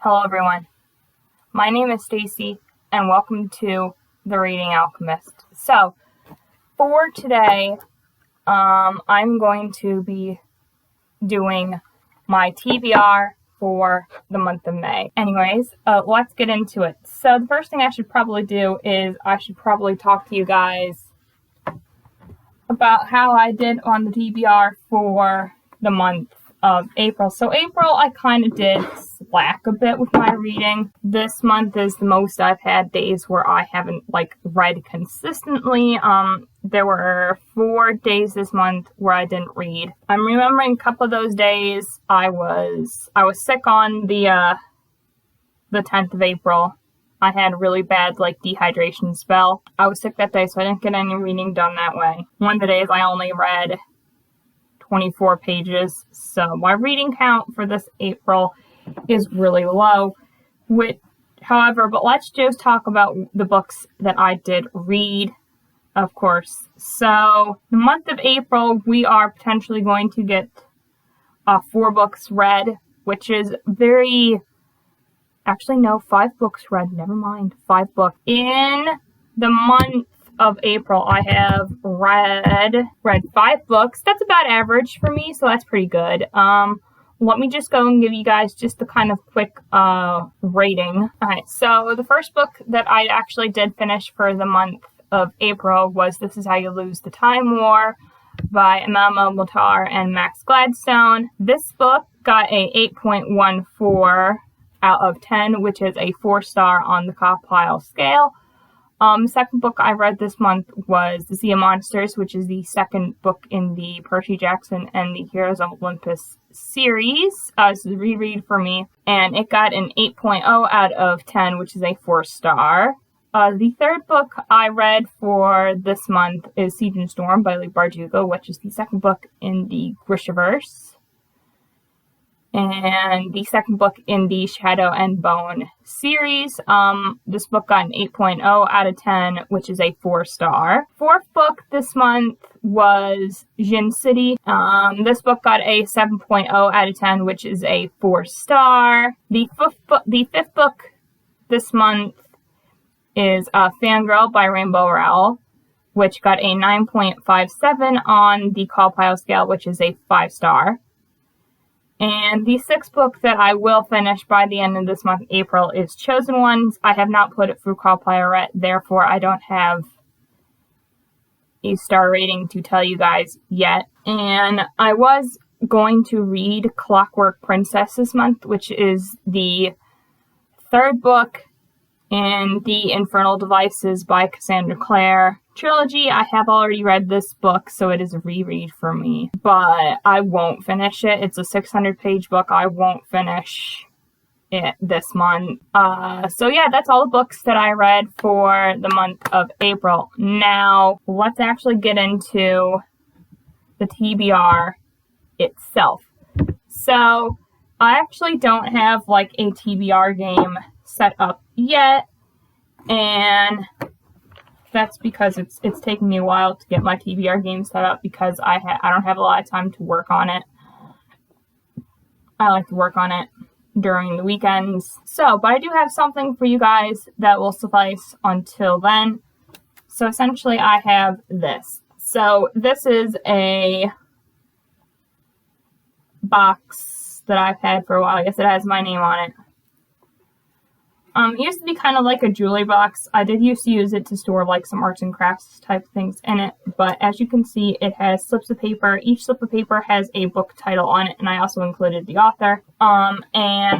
Hello everyone, my name is Stacy and welcome to The Reading Alchemist. So, for today, I'm going to be doing my TBR for the month of May. Anyways, let's get into it. So the first thing I should probably do is I should probably talk to you guys about how I did on the TBR for the month of April. So April, I kind of did slack a bit with my reading. This month is the most I've had days where I haven't read consistently. There were 4 days this month where I didn't read. I'm remembering a couple of those days I was sick on the 10th of April. I had a really bad dehydration spell. I was sick that day, so I didn't get any reading done that way. One of the days I only read 24 pages, so my reading count for this April is really low. However, let's just talk about the books that I did read, of course. So, the month of April, we are potentially going to get 4 books read, which is very... Actually, no, 5 books read. Never mind. 5 books. In the month of April, I have read 5 books. That's about average for me, so that's pretty good. Let me just go and give you guys just the kind of quick rating. Alright, so the first book that I actually did finish for the month of April was This Is How You Lose the Time War by Amal Mutar and Max Gladstone. This book got a 8.14 out of 10, which is a 4-star on the Carlisle scale. The second book I read this month was The Sea of Monsters, which is the second book in the Percy Jackson and the Heroes of Olympus series. This is a reread for me, and it got an 8.0 out of 10, which is a 4-star. The third book I read for this month is Siege and Storm by Lee Bardugo, which is the second book in the Grishaverse, and the second book in the Shadow and Bone series. This book got an 8.0 out of 10, which is a 4-star. Fourth book this month was Jin City. This book got a 7.0 out of 10, which is a 4-star. The fifth book this month is Fangirl by Rainbow Rowell, which got a 9.57 on the Carlisle scale, which is a 5-star. And the sixth book that I will finish by the end of this month, April, is Chosen Ones. I have not put it through Carlisle yet, therefore I don't have a star rating to tell you guys yet. And I was going to read Clockwork Princess this month, which is the third book in the Infernal Devices by Cassandra Clare trilogy. I have already read this book, so it is a reread for me, but I won't finish it. It's a 600-page book. I won't finish it this month. So yeah, that's all the books that I read for the month of April. Now, let's actually get into the TBR itself. So, I actually don't have a TBR game set up yet, and that's because it's taking me a while to get my TBR game set up because I don't have a lot of time to work on it. I like to work on it during the weekends. So, but I do have something for you guys that will suffice until then. So essentially I have this. So this is a box that I've had for a while. I guess it has my name on it. It used to be kind of like a jewelry box. I did used to use it to store some arts and crafts type things in it, but as you can see, it has slips of paper. Each slip of paper has a book title on it, and I also included the author. And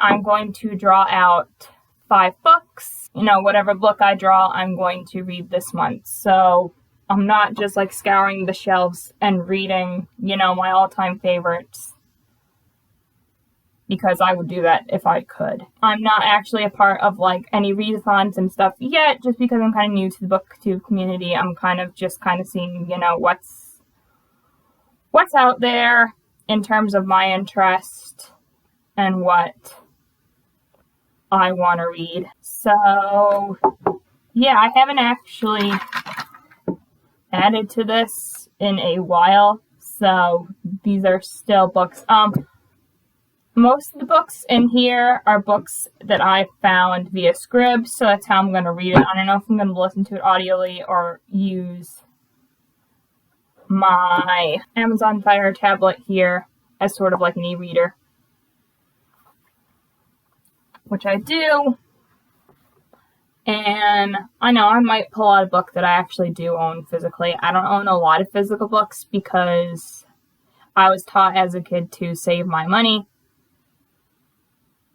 I'm going to draw out 5 books. Whatever book I draw, I'm going to read this month. So I'm not just scouring the shelves and reading, my all-time favorites, because I would do that if I could. I'm not actually a part of any readathons and stuff yet, just because I'm kind of new to the booktube community. I'm kind of seeing, what's out there in terms of my interest and what I want to read. So, yeah, I haven't actually added to this in a while, so these are still books. Most of the books in here are books that I found via Scribd, so that's how I'm going to read it. I don't know if I'm going to listen to it audioly or use my Amazon Fire tablet here as sort of like an e-reader, which I do. And I know I might pull out a book that I actually do own physically. I don't own a lot of physical books because I was taught as a kid to save my money.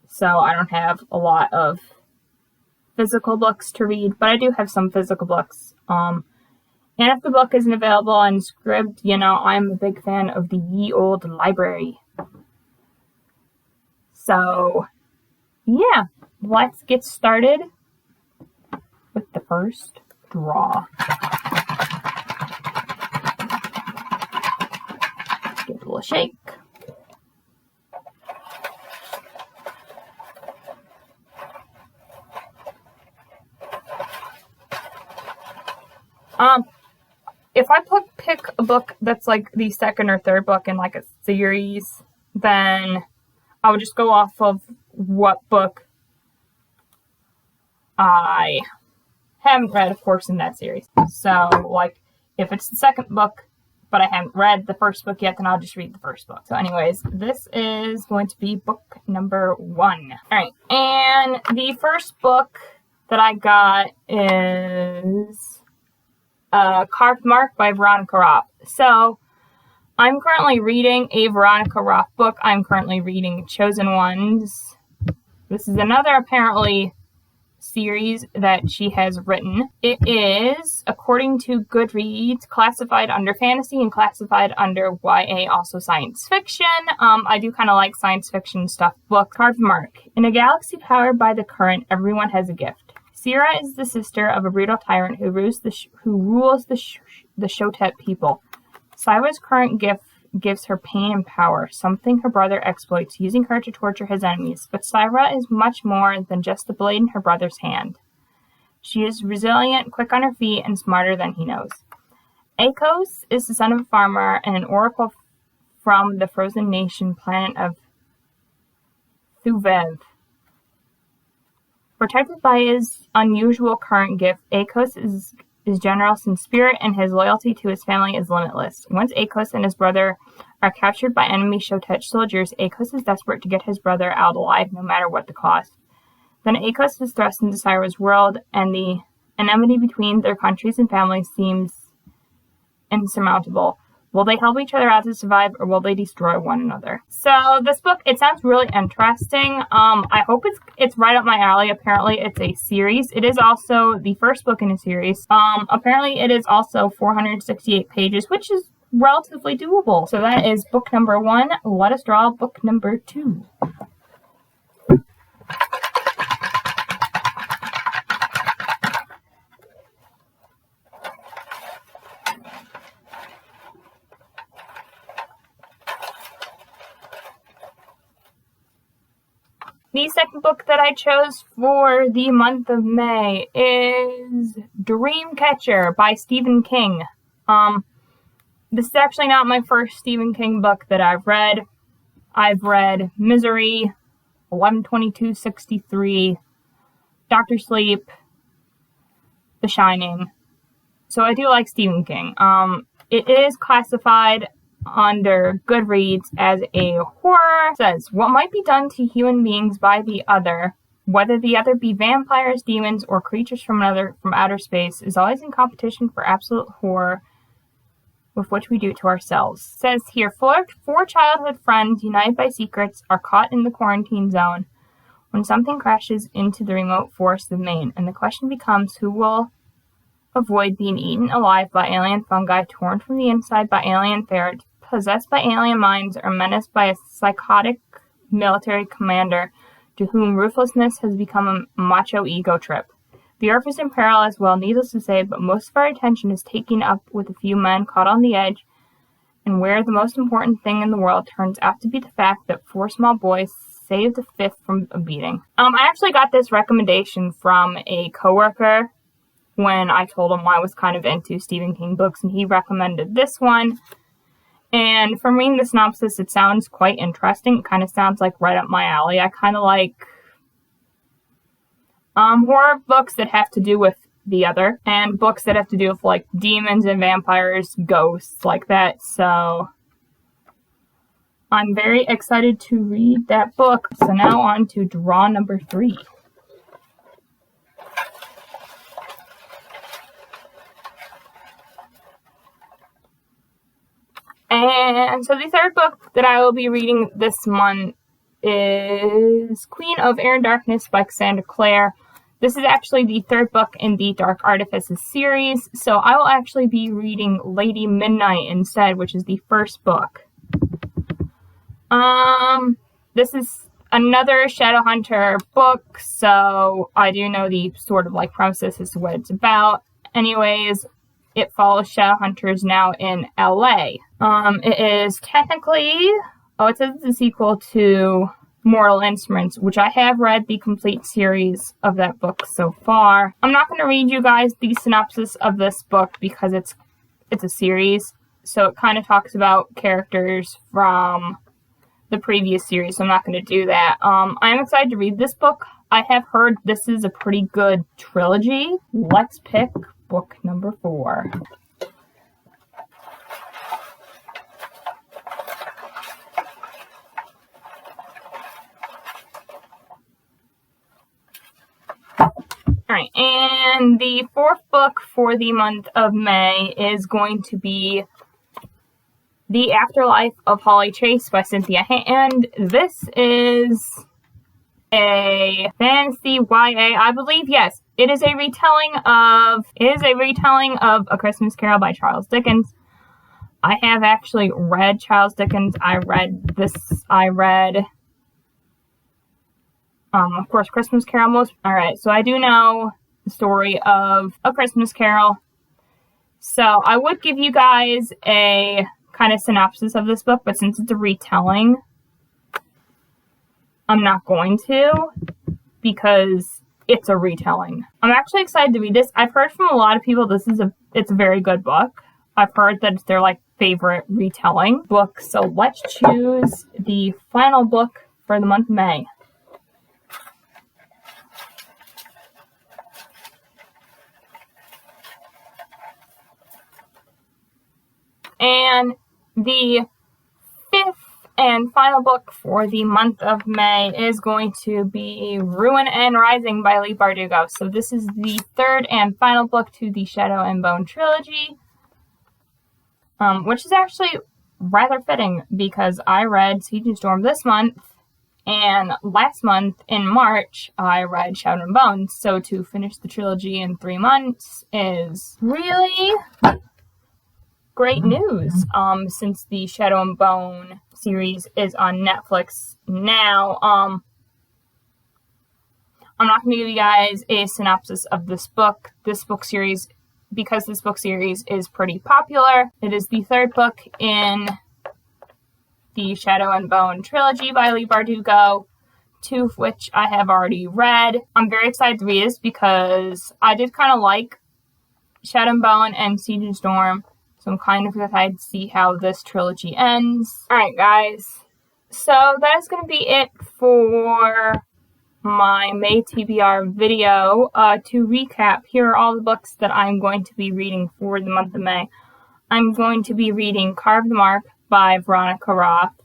So I don't have a lot of physical books to read, but I do have some physical books. And if the book isn't available on Scribd, I'm a big fan of the Ye Old Library. So, yeah, let's get started with the first draw. Give it a little shake. If I pick a book that's like the second or third book in like a series, then I would just go off of what book I haven't read, of course, in that series. So, like, if it's the second book, but I haven't read the first book yet, then I'll just read the first book. So anyways, this is going to be book number 1. Alright, and the first book that I got is Carved Mark by Veronica Roth. So, I'm currently reading a Veronica Roth book. I'm currently reading Chosen Ones. This is another, apparently, series that she has written. It is, according to Goodreads, classified under fantasy and classified under YA, also science fiction. I do kind of like science fiction stuff. Book Carved Mark. In a galaxy powered by the current, everyone has a gift. Sierra is the sister of a brutal tyrant who rules the Shotet people. Syra's current gift gives her pain and power, something her brother exploits, using her to torture his enemies. But Syra is much more than just the blade in her brother's hand. She is resilient, quick on her feet, and smarter than he knows. Akos is the son of a farmer and an oracle from the frozen nation planet of Thuvev. Protected by his unusual current gift, Akos is generous in spirit, and his loyalty to his family is limitless. Once Akos and his brother are captured by enemy Shotet soldiers, Akos is desperate to get his brother out alive, no matter what the cost. Then Akos is thrust into Syra's world, and the enmity between their countries and families seems insurmountable. Will they help each other out to survive, or will they destroy one another? So this book, it sounds really interesting. I hope it's right up my alley. Apparently, it's a series. It is also the first book in a series. Apparently, it is also 468 pages, which is relatively doable. So that is book number 1. Let us draw book number 2. The second book that I chose for the month of May is Dreamcatcher by Stephen King. This is actually not my first Stephen King book that I've read. I've read Misery, 11/22/63, Dr. Sleep, The Shining. So I do like Stephen King. It is classified under Goodreads as a horror. It says, what might be done to human beings by the other, whether the other be vampires, demons, or creatures from outer space, is always in competition for absolute horror with which we do to ourselves. It says here, four childhood friends united by secrets are caught in the quarantine zone when something crashes into the remote forests of Maine, and the question becomes who will avoid being eaten alive by alien fungi, torn from the inside by alien ferrets, possessed by alien minds, or menaced by a psychotic military commander to whom ruthlessness has become a macho ego trip. The Earth is in peril as well, needless to say, but most of our attention is taken up with a few men caught on the edge, and where the most important thing in the world turns out to be the fact that 4 small boys saved a 5th from a beating. I actually got this recommendation from a coworker when I told him I was kind of into Stephen King books, and he recommended this one. And from reading the synopsis, it sounds quite interesting. It kind of sounds like right up my alley. I kind of like horror books that have to do with the other, and books that have to do with like demons and vampires, ghosts, like that. So I'm very excited to read that book. So now on to draw number 3. And so the third book that I will be reading this month is Queen of Air and Darkness by Cassandra Clare. This is actually the third book in the Dark Artifices series, so I will actually be reading Lady Midnight instead, which is the first book. This is another Shadowhunter book, so I do know the sort of like premises as to what it's about. Anyways, it follows Shadowhunters now in LA. It is technically, it says it's a sequel to Mortal Instruments, which I have read the complete series of that book so far. I'm not going to read you guys the synopsis of this book because it's a series, so it kind of talks about characters from the previous series, so I'm not going to do that. I'm excited to read this book. I have heard this is a pretty good trilogy. Let's pick book number 4. Alright, and the 4th book for the month of May is going to be The Afterlife of Holly Chase by Cynthia Hand. This is a fantasy YA, I believe. Yes, it is a retelling of A Christmas Carol by Charles Dickens. I have actually read Charles Dickens. I read, of course, Christmas Carol. Alright, so I do know the story of A Christmas Carol. So I would give you guys a kind of synopsis of this book, but since it's a retelling, I'm not going to, because it's a retelling. I'm actually excited to read this. I've heard from a lot of people it's a very good book. I've heard that it's their favorite retelling book. So let's choose the final book for the month of May. And the 5th and final book for the month of May is going to be Ruin and Rising by Leigh Bardugo. So this is the 3rd and final book to the Shadow and Bone trilogy, which is actually rather fitting because I read Siege and Storm this month, and last month in March I read Shadow and Bone. So to finish the trilogy in 3 months is really great news, since the Shadow and Bone series is on Netflix now. I'm not going to give you guys a synopsis of this book. This book series is pretty popular. It is the 3rd book in the Shadow and Bone trilogy by Leigh Bardugo, 2 of which I have already read. I'm very excited to read this because I did kind of like Shadow and Bone and Siege and Storm. So I'm kind of excited to see how this trilogy ends. Alright guys, so that is going to be it for my May TBR video. To recap, here are all the books that I'm going to be reading for the month of May. I'm going to be reading Carve the Mark by Veronica Roth,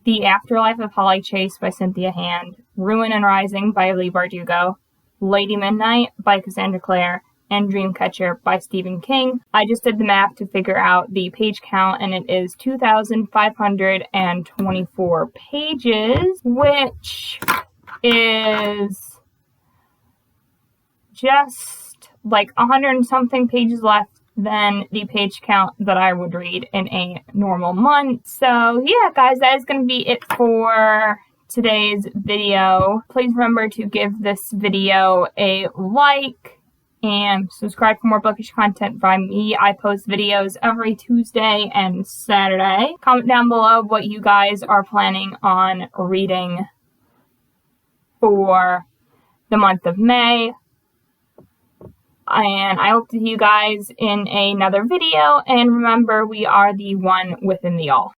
The Afterlife of Holly Chase by Cynthia Hand, Ruin and Rising by Leigh Bardugo, Lady Midnight by Cassandra Clare, and Dreamcatcher by Stephen King. I just did the math to figure out the page count, and it is 2,524 pages, which is just 100 and something pages less than the page count that I would read in a normal month. So yeah, guys, that is going to be it for today's video. Please remember to give this video a like and subscribe for more bookish content from me. I post videos every Tuesday and Saturday. Comment down below what you guys are planning on reading for the month of May. And I hope to see you guys in another video. And remember, we are the one within the all.